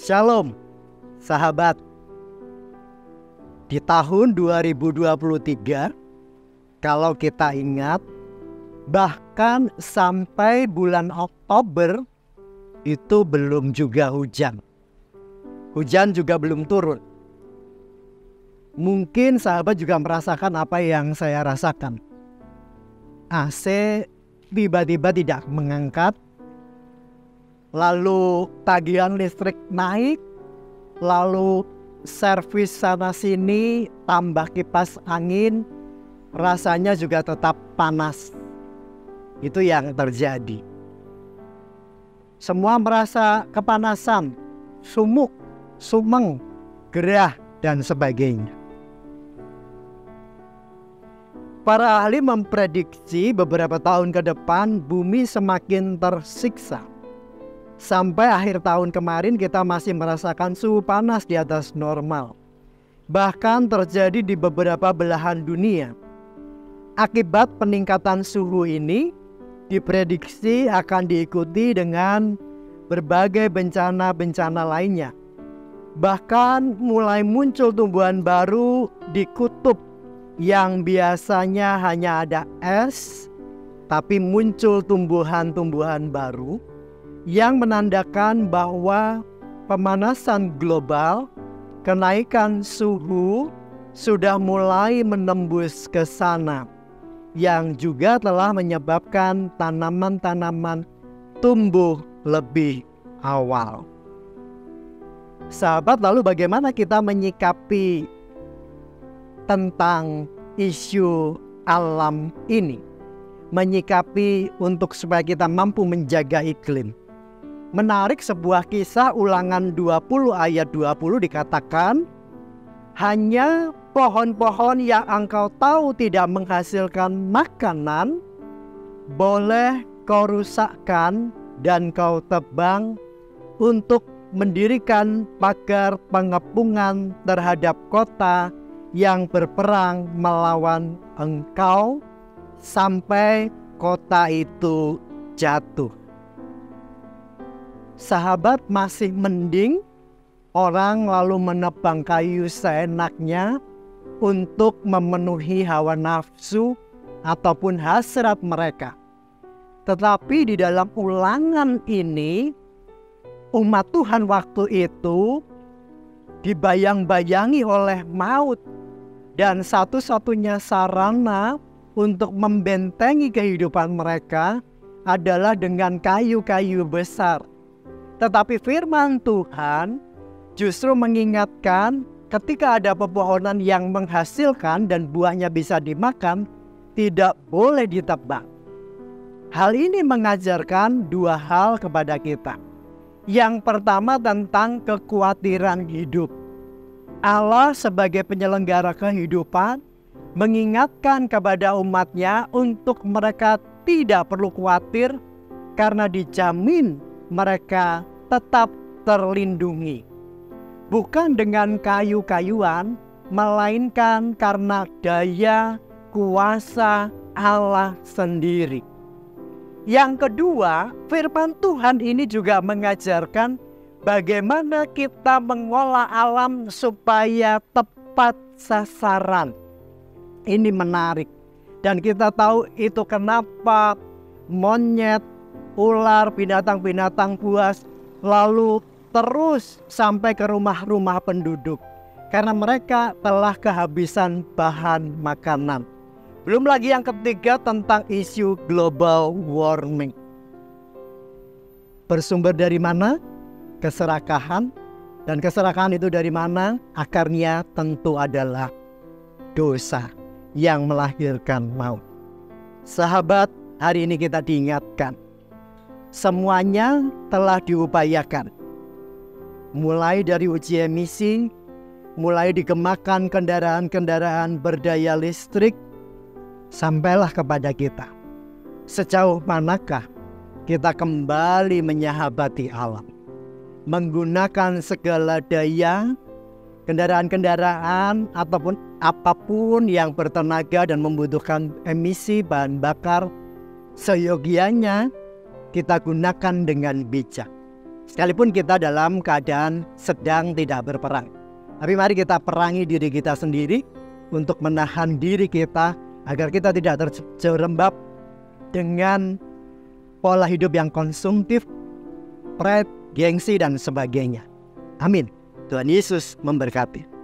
Shalom, sahabat. Di tahun 2023, kalau kita ingat, bahkan sampai bulan Oktober itu belum juga hujan. Hujan juga belum turun. Mungkin sahabat juga merasakan apa yang saya rasakan. AC tiba-tiba tidak mengangkat, lalu tagihan listrik naik, lalu servis sana sini, tambah kipas angin, rasanya juga tetap panas. Itu yang terjadi. Semua merasa kepanasan, sumuk, sumeng, gerah, dan sebagainya. Para ahli memprediksi beberapa tahun ke depan bumi semakin tersiksa. Sampai akhir tahun kemarin kita masih merasakan suhu panas di atas normal. Bahkan terjadi di beberapa belahan dunia. Akibat peningkatan suhu ini diprediksi akan diikuti dengan berbagai bencana-bencana lainnya. Bahkan mulai muncul tumbuhan baru di kutub yang biasanya hanya ada es, tapi muncul tumbuhan-tumbuhan baru yang menandakan bahwa pemanasan global, kenaikan suhu sudah mulai menembus ke sana, yang juga telah menyebabkan tanaman-tanaman tumbuh lebih awal. Sahabat, lalu bagaimana kita menyikapi tentang isu alam ini? Menyikapi untuk supaya kita mampu menjaga iklim. Menarik, sebuah kisah Ulangan 20 ayat 20 dikatakan, hanya pohon-pohon yang engkau tahu tidak menghasilkan makanan, boleh kau rusakkan dan kau tebang untuk mendirikan pagar pengepungan terhadap kota yang berperang melawan engkau sampai kota itu jatuh. Sahabat, masih mending orang lalu menebang kayu seenaknya untuk memenuhi hawa nafsu ataupun hasrat mereka. Tetapi di dalam ulangan ini, umat Tuhan waktu itu dibayang-bayangi oleh maut, dan satu-satunya sarana untuk membentengi kehidupan mereka adalah dengan kayu-kayu besar. Tetapi firman Tuhan justru mengingatkan ketika ada pepohonan yang menghasilkan dan buahnya bisa dimakan, tidak boleh ditebang. Hal ini mengajarkan dua hal kepada kita. Yang pertama tentang kekhawatiran hidup. Allah sebagai penyelenggara kehidupan mengingatkan kepada umatnya untuk mereka tidak perlu khawatir karena dijamin mereka tetap terlindungi. Bukan dengan kayu-kayuan, melainkan karena daya kuasa Allah sendiri. Yang kedua, firman Tuhan ini juga mengajarkan bagaimana kita mengolah alam supaya tepat sasaran. Ini menarik. Dan kita tahu itu kenapa monyet, ular, binatang-binatang buas lalu terus sampai ke rumah-rumah penduduk. Karena mereka telah kehabisan bahan makanan. Belum lagi yang ketiga tentang isu global warming. Bersumber dari mana? Keserakahan. Dan keserakahan itu dari mana? Akarnya tentu adalah dosa yang melahirkan maut. Sahabat, hari ini kita diingatkan. Semuanya telah diupayakan. Mulai dari uji emisi, mulai dikembangkan kendaraan-kendaraan berdaya listrik, sampailah kepada kita. Sejauh manakah kita kembali menyahabati alam? Menggunakan segala daya, kendaraan-kendaraan ataupun apapun yang bertenaga dan membutuhkan emisi bahan bakar, seyogianya kita gunakan dengan bijak. Sekalipun kita dalam keadaan sedang tidak berperang. Tapi mari kita perangi diri kita sendiri untuk menahan diri kita agar kita tidak terjerembab dengan pola hidup yang konsumtif, pride, gengsi, dan sebagainya. Amin. Tuhan Yesus memberkati.